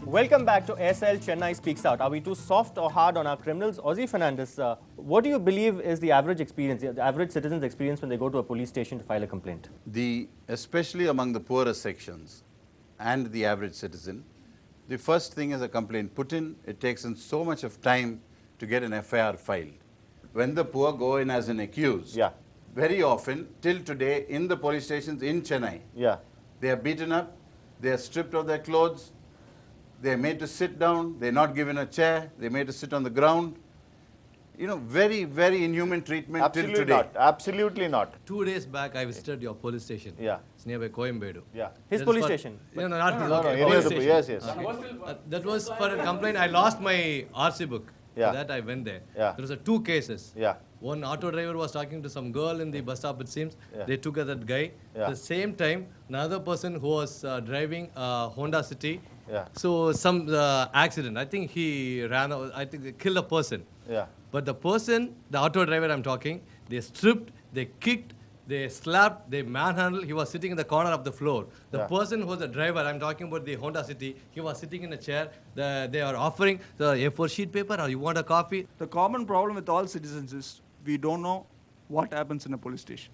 Welcome back to SL Chennai Speaks Out. Are we too soft or hard on our criminals? Ozzy Fernandez, what do you believe is the average experience, the average citizen's experience when they go to a police station to file a complaint? Especially among the poorer sections and the average citizen, the first thing is a complaint put in. It takes in so much of time to get an FIR filed. When the poor go in as an accused, very often, till today, in the police stations in Chennai, they are beaten up, they are stripped of their clothes, they are made to sit down, they are not given a chair, they are made to sit on the ground. You know, very, very inhuman treatment till today. Absolutely not. 2 days back, I visited your police station. It's nearby Coimbatore. His police station? No, not his. Okay, police station. Yes. That was for a complaint. I lost my RC book. For that, I went there. There was 2 cases. One auto driver was talking to some girl in the bus stop, it seems. They took that guy. At the same time, another person who was driving a Honda City. So some accident. I think he ran. I think they killed a person. But the person, the auto driver I'm talking, they stripped, they kicked, they slapped, they manhandled. He was sitting in the corner of the floor. The person who was the driver, I'm talking about the Honda City, he was sitting in a chair. They are offering the A4 sheet paper, or you want a coffee? The common problem with all citizens is we don't know what happens in a police station.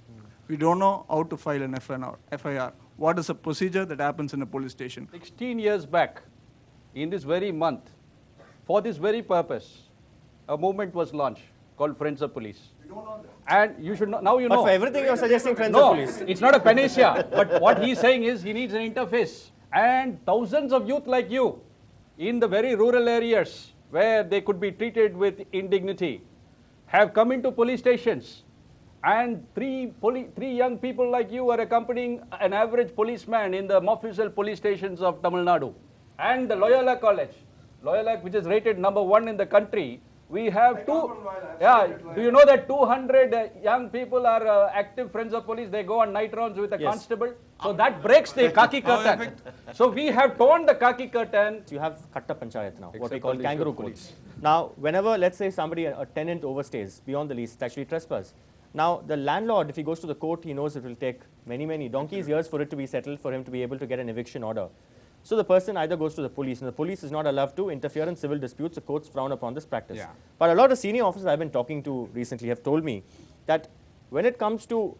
We don't know how to file an FIR. What is the procedure that happens in a police station? 16 years back, in this very month, for this very purpose, a movement was launched called Friends of Police. You don't know that. And you should know, now you know. But for everything you're suggesting Friends of Police. It's not a panacea. But what he's saying is he needs an interface. And thousands of youth like you, in the very rural areas where they could be treated with indignity, have come into police stations. And three young people like you are accompanying an average policeman in the Mofussil police stations of Tamil Nadu. And the Loyola College, which is rated #1 in the country, we have do you know that 200 young people are active Friends of Police? They go on night rounds with a constable. So that breaks the khaki curtain. So we have torn the khaki curtain. You have Katta Panchayat now, what we call kangaroo courts. Now, whenever, let's say somebody, a tenant overstays beyond the lease, it's actually trespass. Now, the landlord, if he goes to the court, he knows it will take many donkey's years for it to be settled, for him to be able to get an eviction order. So the person either goes to the police, and the police is not allowed to interfere in civil disputes. The courts frown upon this practice. But a lot of senior officers I've been talking to recently have told me that when it comes to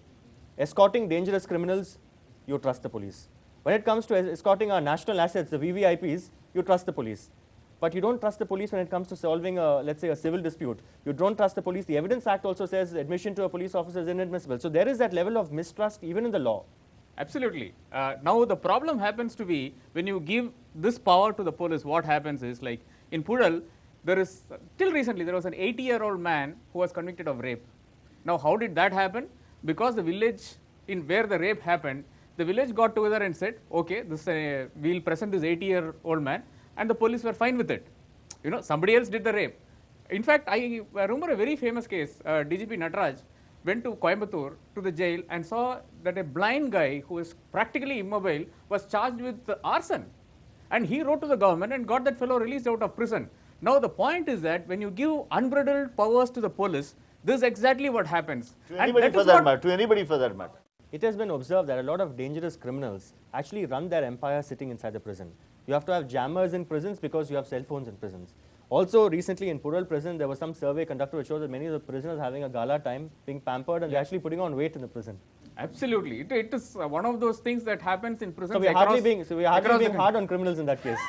escorting dangerous criminals, you trust the police. When it comes to escorting our national assets, the VVIPs, you trust the police. But you don't trust the police when it comes to solving, let's say, a civil dispute. You don't trust the police. The Evidence Act also says admission to a police officer is inadmissible. So there is that level of mistrust even in the law. Absolutely. Now the problem happens to be when you give this power to the police, what happens is, like in Pudal, there is, till recently, there was an 80-year-old man who was convicted of rape. Now how did that happen? Because the village in where the rape happened, the village got together and said, okay, this we'll present this 80-year-old man, and the police were fine with it. You know, somebody else did the rape. In fact, I remember a very famous case. DGP Nataraj went to Coimbatore to the jail and saw that a blind guy who is practically immobile was charged with arson. And he wrote to the government and got that fellow released out of prison. Now the point is that when you give unbridled powers to the police, this is exactly what happens. To anybody for that matter. It has been observed that a lot of dangerous criminals actually run their empire sitting inside the prison. You have to have jammers in prisons because you have cell phones in prisons. Also, recently in Pudal prison, there was some survey conducted which showed that many of the prisoners having a gala time, being pampered, and they're actually putting on weight in the prison. Absolutely. It is one of those things that happens in prisons. So we're hardly being hard on criminals in that case.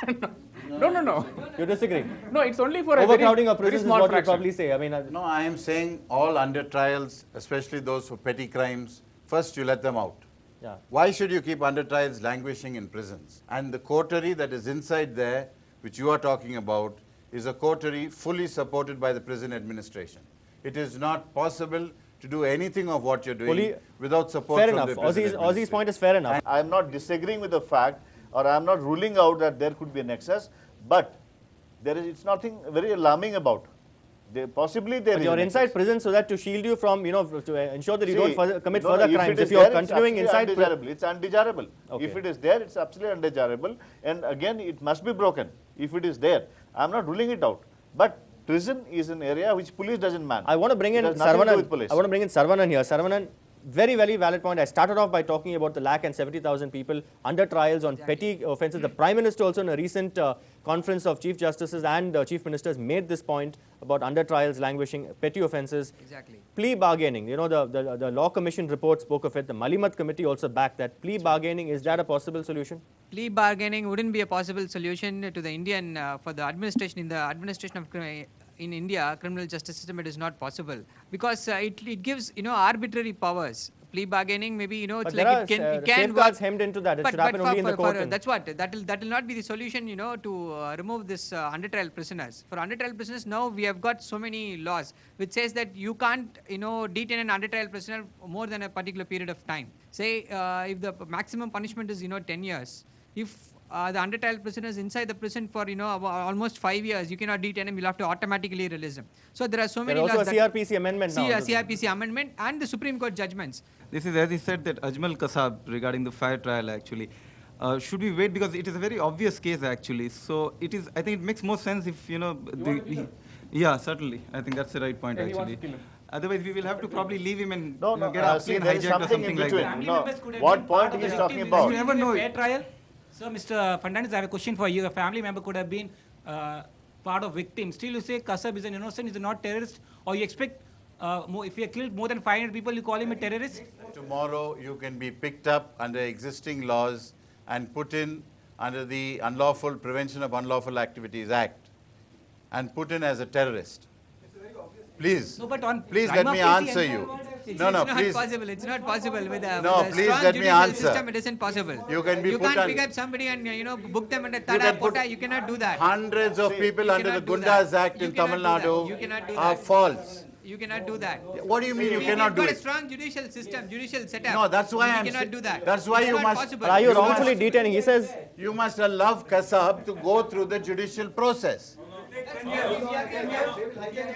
No. You disagree? No, it's only for overcrowding of very prisons is small what fraction. you probably say. I mean, No, I am saying all under trials, especially those for petty crimes, first you let them out. Why should you keep under trials languishing in prisons? And the coterie that is inside there, which you are talking about, is a coterie fully supported by the prison administration. It is not possible to do anything of what you're doing without support from the prison administration. Ozzy's point is fair enough. I am not disagreeing with the fact, or I am not ruling out that there could be an excess, but it's nothing very alarming about. Possibly there is. You're inside prison so that to shield you from, to ensure that you don't commit further crimes. If you're continuing inside prison, it's undesirable. Okay. If it is there, it's absolutely undesirable. And again, it must be broken if it is there. I'm not ruling it out. But prison is an area which police doesn't man. I want to bring in Saravanan. I want to bring in Saravanan here. Saravanan, very, very valid point. I started off by talking about the lakh and 70,000 people under trials on petty offences. The Prime Minister also in a recent conference of Chief Justices and Chief Ministers made this point about under trials languishing petty offences. Exactly. Plea bargaining, you know, the Law Commission report spoke of it. The Malimat Committee also backed that. Plea bargaining, is that a possible solution? Plea bargaining wouldn't be a possible solution to the Indian, for the administration, in the administration of in India, criminal justice system, it is not possible because it gives, you know, arbitrary powers. Plea bargaining, maybe, you know, it's but like it can safeguards hemmed into that. It should happen only in the court. That's what. That will not be the solution, you know, to remove this under trial prisoners. For under trial prisoners, now we have got so many laws which says that you can't, you know, detain an under trial prisoner more than a particular period of time. Say if the maximum punishment is, you know, 10 years, if the under trial prisoner is inside the prison for, you know, almost 5 years, you cannot detain him, you'll have to automatically release him. So there are so many laws. There is also a CRPC amendment now. CRPC amendment and the Supreme Court judgments. This is, as he said, that Ajmal Kasab regarding the fair trial actually. Should we wait, because it is a very obvious case actually. So it is, I think it makes more sense if, you know, yeah, certainly. I think that's the right point actually. Otherwise, we will have to probably leave him and get a plane hijacked or something like that. No, what point he is talking about? You never know. Fair trial. So, Mr. Fernandez, I have a question for you. A family member could have been part of victim. Still, you say Kasab is an innocent, is not terrorist, or you expect if he has killed more than 500 people, you call him a terrorist? Tomorrow, you can be picked up under existing laws and put in under the Unlawful Prevention of Unlawful Activities Act and put in as a terrorist. Please, no, but on please let me answer you. It's No, not please. possible. It's not possible with a, No, with a please strong let me judicial answer. system. It isn't possible. You can be you put can't on- pick up somebody and, you know, book them under You can Tada put Kota. You cannot do that. Hundreds of people You under the cannot do Gundas that. Act You in cannot Tamil do that. Nadu You cannot do are that. false. You cannot do that. What do you mean you cannot do We've got a it? strong judicial system, judicial setup. No, that's why you I'm cannot do that. That's why It's you not must. possible. But are you You wrongfully must- detaining? He says, You must allow Kasab to go through the judicial process.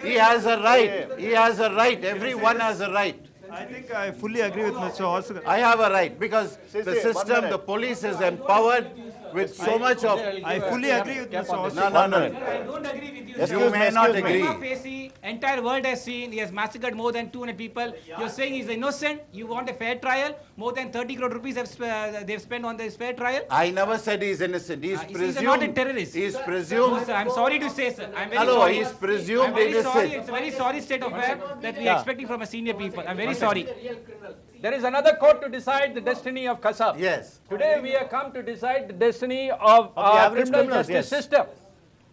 He has a right. He has a right. Everyone has a right. I think I fully agree with Mr. Oscar. I have a right because the 1 system, minute. the police is empowered with so much of. I fully agree with Mr. Oscar. No, no, I no. don't agree with you. You sir. may not excuse me. agree. Facey, entire world has seen he has massacred more than 200 people. You're saying he's innocent. You want a fair trial. More than 30 crore rupees they've spent on this fair trial. I never said he's innocent. He's He's presumed. not a terrorist. He's No, presumed. sir, I'm sorry to say, sir. I'm very Hello, sorry. he's presumed I'm very sorry. innocent. It's a very sorry state of affairs that we are expecting from a senior people. I'm very sorry. There is another court to decide the destiny of Kasab. Yes. Today we have come to decide the destiny of our average criminal criminals, justice yes. system.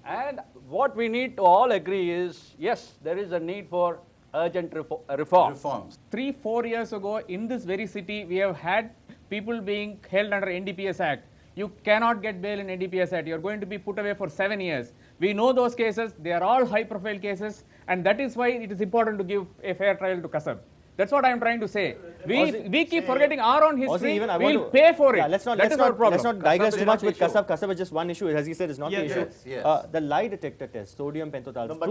And what we need to all agree is, yes, there is a need for urgent reform. Reforms. 3-4 years ago, in this very city, we have had people being held under NDPS Act. You cannot get bail in NDPS Act. You're going to be put away for 7 years. We know those cases. They are all high-profile cases, and that is why it is important to give a fair trial to Kasab. That's what I'm trying to say. We keep forgetting our own history. We'll pay for it. Yeah, let's not digress too much with Kasab. Kasab is just one issue. As he said, is not the issue. Yes. The lie detector test, sodium pentothal, No, but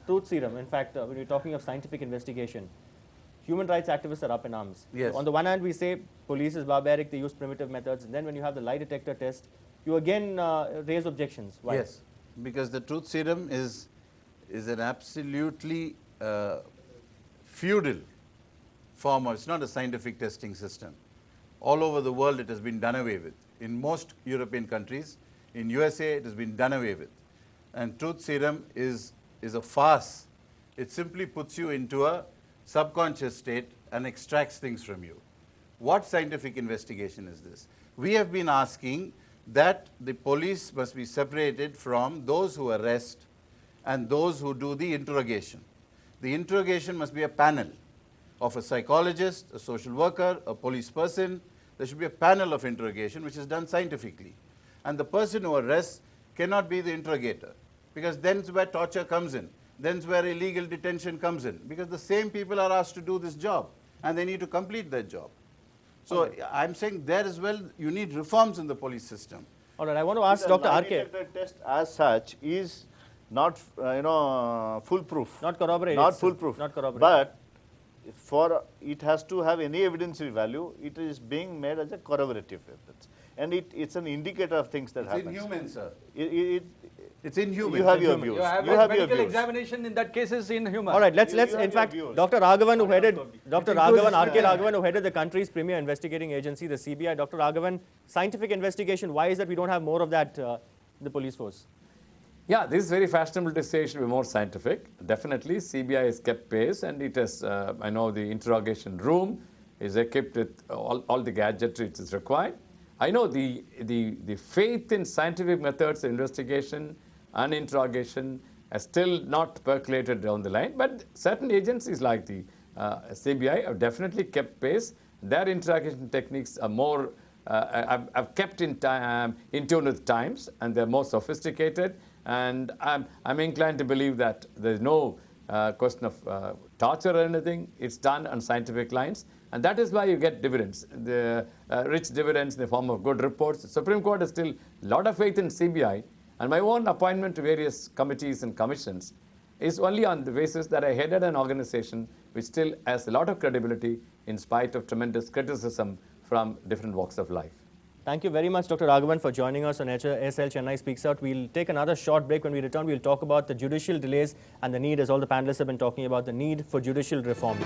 truth serum. In fact, when you're talking of scientific investigation, human rights activists are up in arms. Yes. On the one hand, we say police is barbaric, they use primitive methods. And then when you have the lie detector test, you again raise objections. Why? Yes. Because the truth serum is an absolutely feudal form. It's not a scientific testing system. All over the world, it has been done away with. In most European countries, in USA, it has been done away with. And truth serum is a farce. It simply puts you into a subconscious state and extracts things from you. What scientific investigation is this? We have been asking that the police must be separated from those who arrest and those who do the interrogation. The interrogation must be a panel of a psychologist, a social worker, a police person. There should be a panel of interrogation which is done scientifically. And the person who arrests cannot be the interrogator, because then is where torture comes in. Then is where illegal detention comes in, because the same people are asked to do this job and they need to complete their job. So I'm saying there as well, you need reforms in the police system. All right, I want to ask The Dr. lie R.K. detector test as such is not, foolproof. Not corroborated. Not sir. foolproof. Not corroborated. But for it has to have any evidentiary value, it is being made as a corroborative evidence. And it's an indicator of things that It's happen. inhuman, sir. It's inhuman. You have your views. You have your medical views. examination in that case is inhuman. All right, let's You have in your fact, views. Dr. Raghavan, who headed, Dr. Raghavan, R.K. Raghavan, who headed the country's premier investigating agency, the CBI. Dr. Raghavan, scientific investigation, why is that we don't have more of that the police force? Yeah, this is very fashionable to say it should be more scientific. Definitely, CBI has kept pace, and it has, I know the interrogation room is equipped with all the gadgetry it is required. I know the faith in scientific methods of investigation and interrogation has still not percolated down the line, but certain agencies like the CBI have definitely kept pace. Their interrogation techniques are more, have kept in tune with times, and they're more sophisticated. And I'm inclined to believe that there's no question of torture or anything. It's done on scientific lines. And that is why you get dividends, the rich dividends in the form of good reports. The Supreme Court has still a lot of faith in CBI. And my own appointment to various committees and commissions is only on the basis that I headed an organization which still has a lot of credibility in spite of tremendous criticism from different walks of life. Thank you very much, Dr. Raghavan, for joining us on SL Chennai Speaks Out. We'll take another short break. When we return, we'll talk about the judicial delays and the need, as all the panelists have been talking about, the need for judicial reforms.